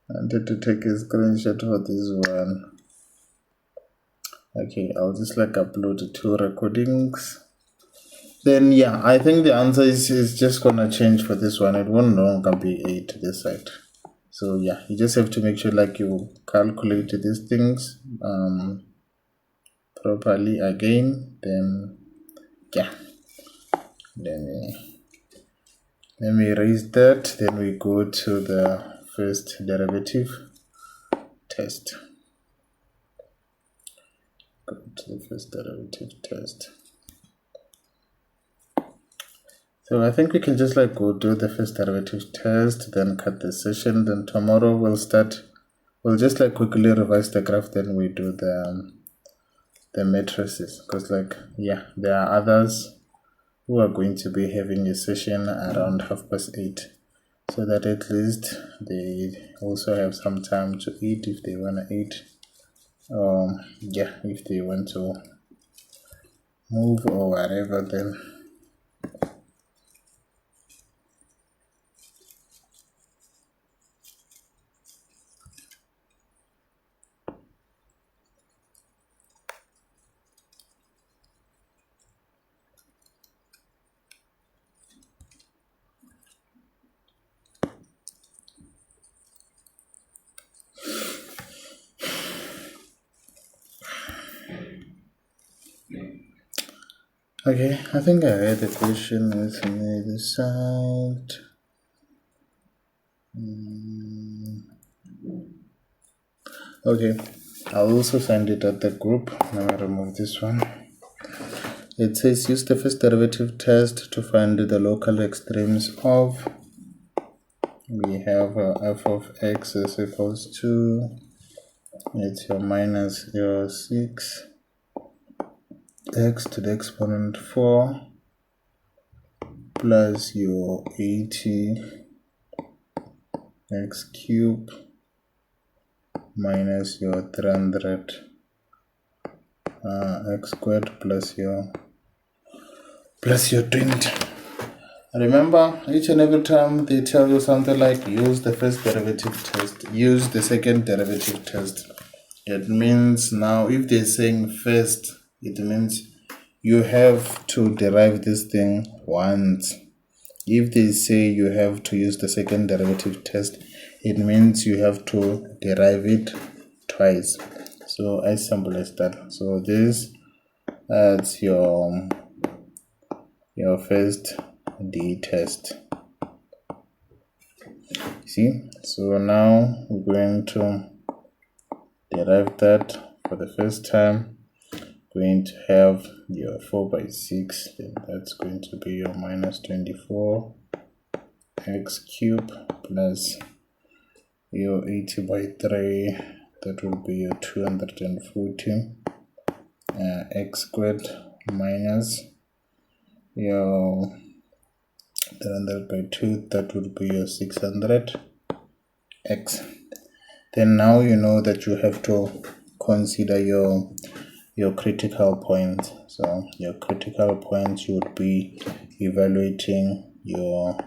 wanted to take a screenshot for this one. Okay, I'll just like upload 2 recordings. Then yeah, I think the answer is just gonna change for this one. It won't no longer be 8 this side. So yeah, you just have to make sure like you calculate these things properly again. Then yeah, let me erase that. Then we go to the first derivative test. Go to the first derivative test. So I think we can just like go do the first derivative test, then cut the session. Then tomorrow we'll just like quickly revise the graph, then we do the matrices, because like yeah, there are others who are going to be having a session around 8:30, so that at least they also have some time to eat if they want to eat, yeah, if they want to move or whatever. Then okay, I think I had a question with me this side. Okay, I'll also send it at the group. Let me remove this one. It says use the first derivative test to find the local extremes of. We have f of x is equals to, it's your minus your 6 x to the exponent 4 plus your 80 x cube minus your 300 x squared plus your 20. Remember, each and every time they tell you something like use the first derivative test, use the second derivative test, it means now if they're saying first, it means you have to derive this thing once. If they say you have to use the second derivative test, it means you have to derive it twice. So as simple as that. So this adds your first D test. See, so now we're going to derive that for the first time. Going to have your 4/6, then that's going to be your minus 24 x cube plus your 80/3, that will be your 240 x squared minus your 300/2, that would be your 600 x. Then now you know that you have to consider your critical point. So your critical point, you would be evaluating your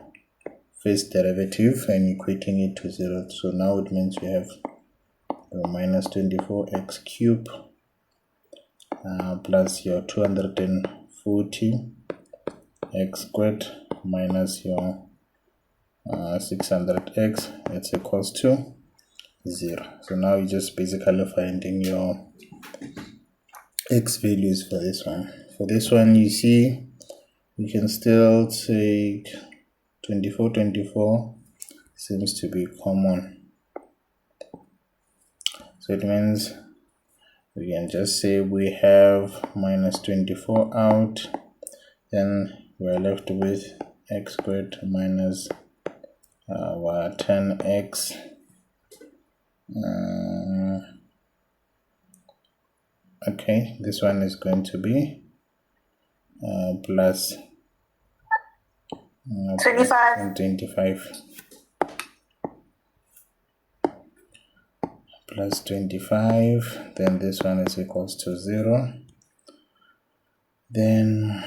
first derivative and equating it to 0. So now it means you have your minus 24 x cube plus your 240 x squared minus your 600x, it's equals to 0. So now you're just basically finding your x values for this one. For this one, you see, we can still take 24 seems to be common. So it means we can just say we have minus 24 out, then we're left with x squared minus 10x okay, this one is going to be plus 25 plus 25, then this one is equals to 0. Then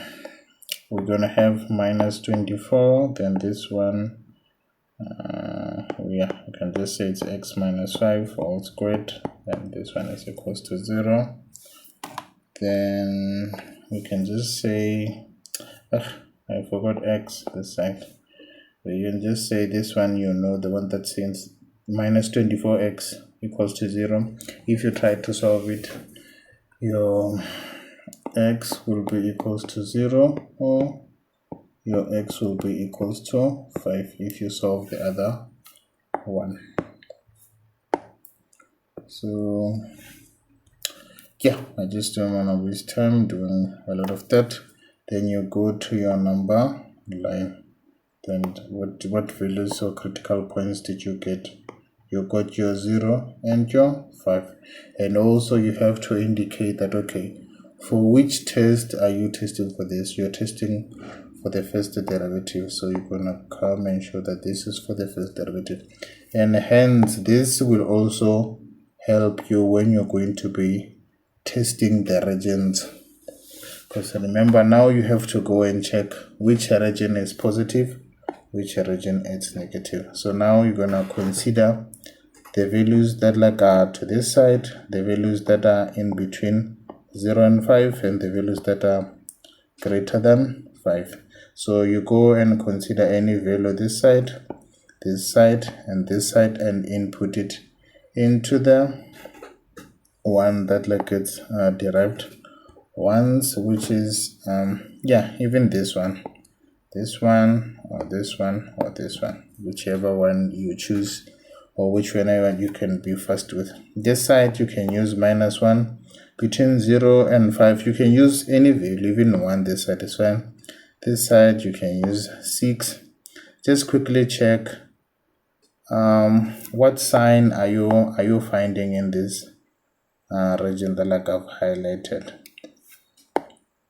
we're gonna have minus 24, then this one we yeah, you can just say it's x minus 5 all squared, and this one is equals to 0. Then we can just say, I forgot x this side. So you can just say this one, you know, the one that says minus 24x equals to 0. If you try to solve it, your x will be equals to 0, or your x will be equals to 5 if you solve the other one. So yeah, I just don't want to waste time doing a lot of that. Then you go to your number line. Then what values or critical points did you get? You got your 0 and your 5. And also you have to indicate that, okay, for which test are you testing for this? You're testing for the first derivative. So you're going to come and show that this is for the first derivative. And hence, this will also help you when you're going to be testing the regions. Because remember, now you have to go and check which region is positive, which region is negative. So now you're going to consider the values that are to this side, the values that are in between 0 and 5, and the values that are greater than 5. So you go and consider any value this side, and this side, and input it into the one that gets derived once, which is yeah, even this one, or this one, or this one, whichever one you choose, or which one you can be first with. This side you can use -1. Between 0 and 5 you can use any value, even 1. This side is fine. This side you can use 6. Just quickly check what sign are you finding in this region that I've highlighted.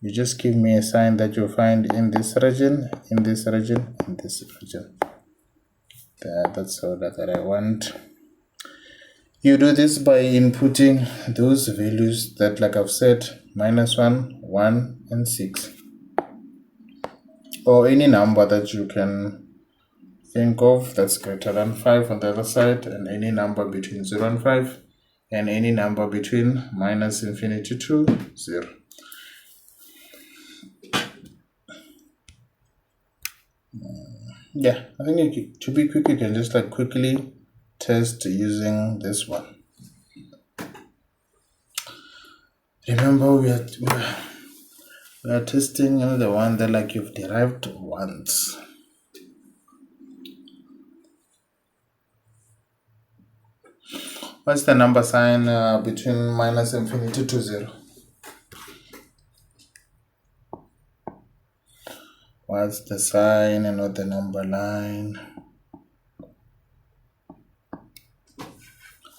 You just give me a sign that you find in this region, in this region, in this region. That's all that I want. You do this by inputting those values that, I've said, -1, 1, and 6. Or any number that you can think of that's greater than 5 on the other side, and any number between 0 and 5, and any number between -infinity to 0. Yeah, I think to be quick, you can just quickly test using this one. Remember, we are testing the one that you've derived once. What's the number sign between -infinity to 0? What's the sign and not the number line?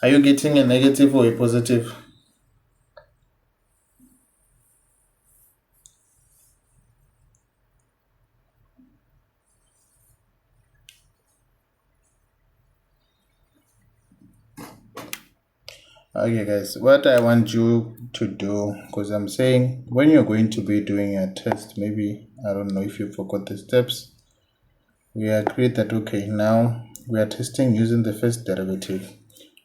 Are you getting a negative or a positive? Okay guys, what I want you to do, because I'm saying when you're going to be doing a test, maybe, I don't know if you forgot the steps, we agreed that, okay, now we are testing using the first derivative,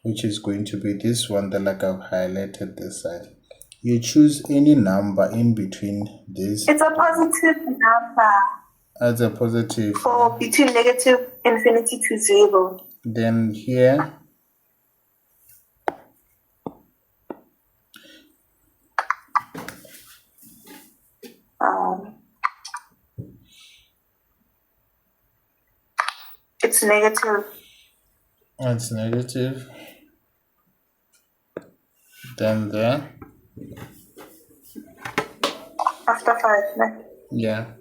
which is going to be this one that I've highlighted this side. You choose any number in between this. It's a positive number. As a positive. For between -infinity to 0. Then here, it's negative. It's negative. Then there. After 5, right? Yeah.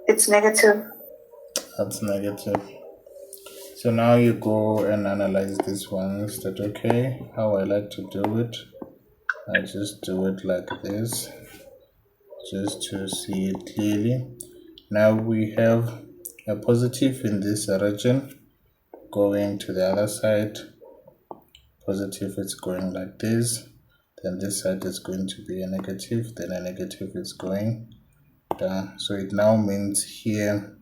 It's negative. That's negative. So now you go and analyze this one. Is that okay? How I like to do it, I just do it like this, just to see it clearly. Now we have a positive in this region going to the other side. Positive is going like this. Then this side is going to be a negative. Then a negative is going down. So it now means here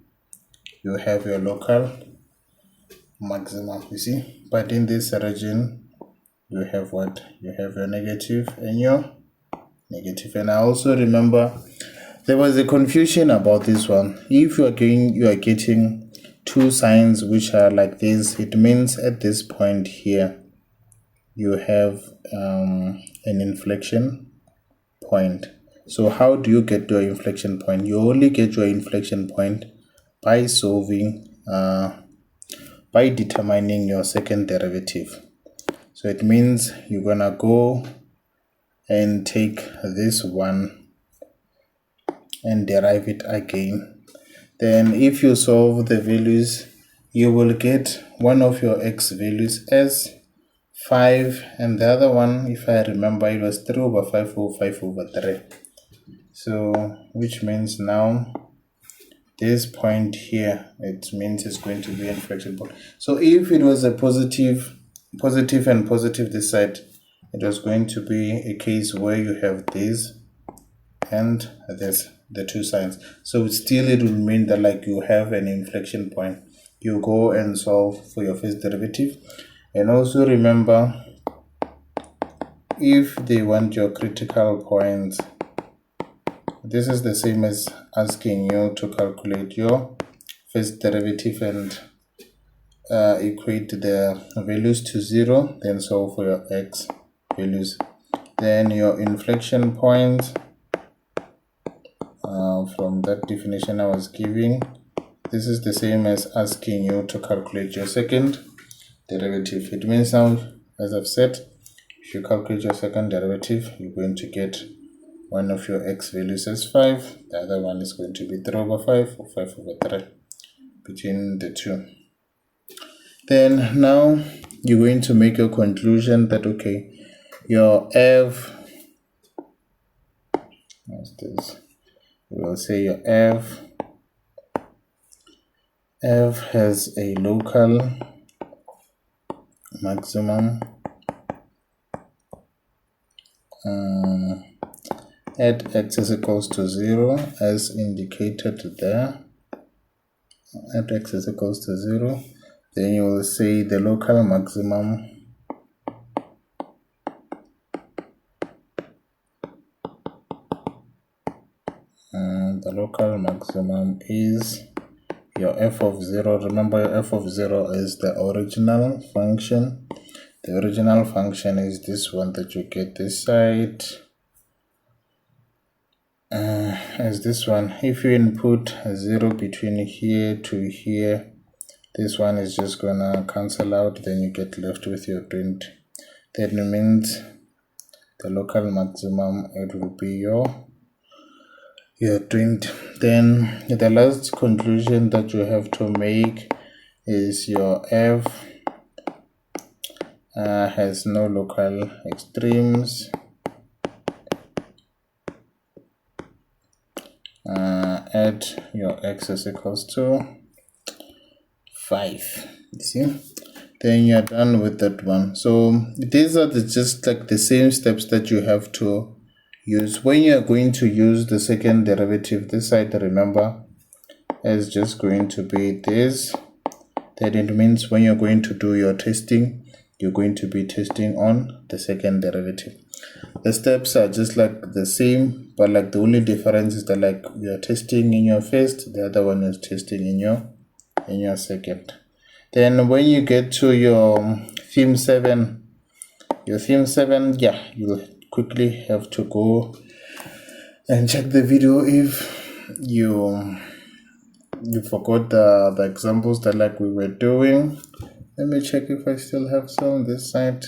you have your local maximum, you see. But in this region, you have what? You have your negative and your negative. And I also remember there was a confusion about this one. If you are getting two signs which are like this, it means at this point here you have an inflection point. So how do you get your inflection point? You only get your inflection point by solving by determining your second derivative. So it means you're gonna go and take this one and derive it again. Then if you solve the values, you will get one of your x values as 5, and the other one, if I remember, it was 3 over 5 or 5 over 3. So which means now this point here, it means it's going to be inflection point. So if it was a positive and positive this side, it was going to be a case where you have this and this, the two signs. So still it will mean that like you have an inflection point. You go and solve for your first derivative. And also remember, if they want your critical points, this is the same as asking you to calculate your first derivative and equate the values to 0, then solve for your x values. Then your inflection point, from that definition I was giving, this is the same as asking you to calculate your second derivative. It means now, as I've said, if you calculate your second derivative, you're going to get one of your x values as 5, the other one is going to be 3 over 5 or 5 over 3 between the two. Then now you're going to make your conclusion that okay, your f, what's this? We will say your f has a local maximum at x is equals to 0 as indicated there. At x is equals to 0, then you will say the local maximum is your f of 0. Remember, your f of 0 is the original function. The original function is this one that you get this side as this one. If you input a 0 between here to here, this one is just gonna cancel out, then you get left with your 20. That means the local maximum, it will be your 20. Then the last conclusion that you have to make is your f has no local extremes at your x is equals to 5. You see, then you're done with that one. So these are just like the same steps that you have to use when you're going to use the second derivative. This side, remember, is just going to be this. That it means when you're going to do your testing, you're going to be testing on the second derivative. The steps are just like the same, but like the only difference is that like you're testing in your first, the other one is testing in your second. Then when you get to your theme 7, yeah, you'll quickly have to go and check the video if you forgot the examples that like we were doing. Let me check if I still have some on this side.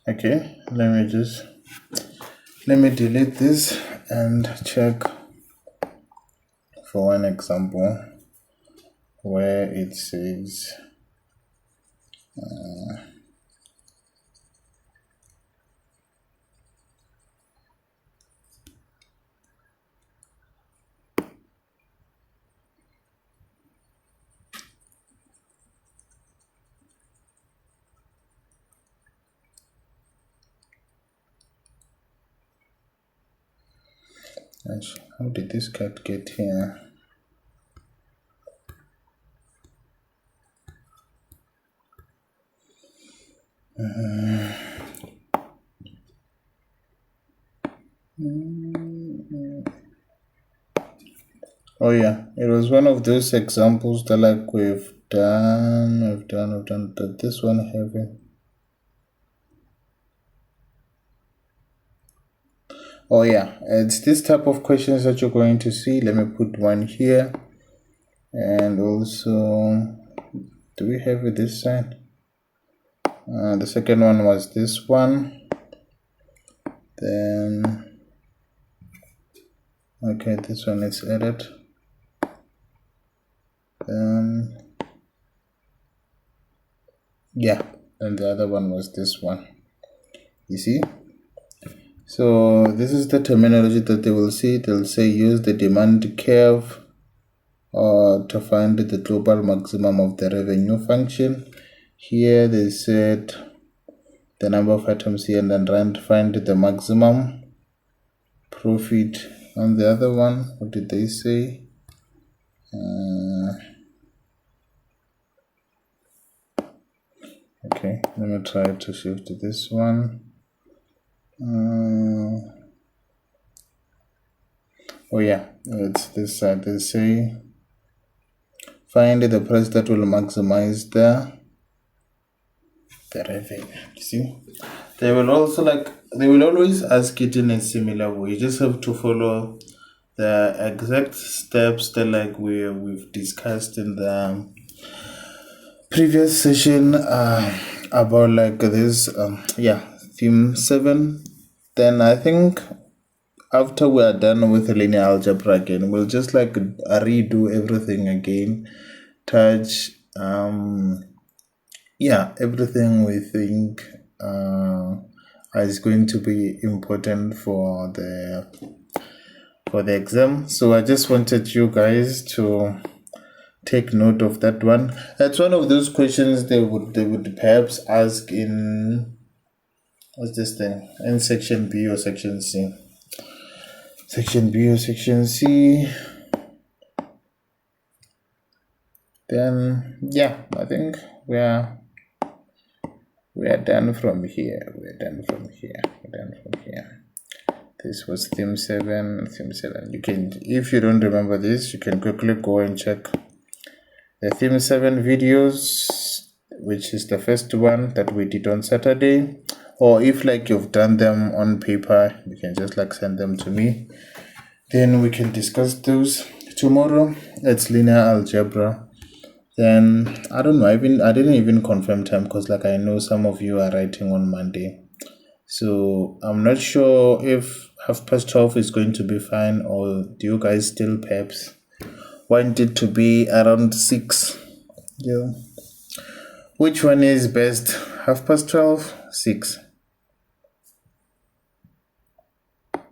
Okay, let me delete this and check for one example where it says Gosh, how did this cat get here? Oh yeah, it was one of those examples that like we've done that this one heavy. Oh yeah, it's this type of questions that you're going to see. Let me put one here. And also, do we have it this side? The second one was this one. Then, okay, this one is added. Yeah, and the other one was this one. You see? So this is the terminology that they will see. They'll say use the demand curve to find the global maximum of the revenue function. Here they said the number of items here, and then find the maximum profit. On the other one, what did they say? Okay, let me try to shift to this one. Oh yeah, it's this side. They say find the price that will maximize the revenue. You see, they will also they will always ask it in a similar way. You just have to follow the exact steps that we've discussed in the previous session about this theme 7. Then I think after we are done with linear algebra again, we'll just redo everything again, touch everything we think is going to be important for the exam. So I just wanted you guys to take note of that one. It's one of those questions they would perhaps ask in, what's this thing, in section B or section C. Section B or section C. Then I think we are done from here. This was theme 7. You can, if you don't remember this, you can quickly go and check the theme 7 videos, which is the first one that we did on Saturday. Or if you've done them on paper, you can just send them to me. Then we can discuss those. Tomorrow it's linear algebra. Then I don't know, I didn't even confirm time because I know some of you are writing on Monday. So I'm not sure if 12:30 is going to be fine, or do you guys still perhaps want it to be around 6? Yeah. Which one is best? 12:30, 6?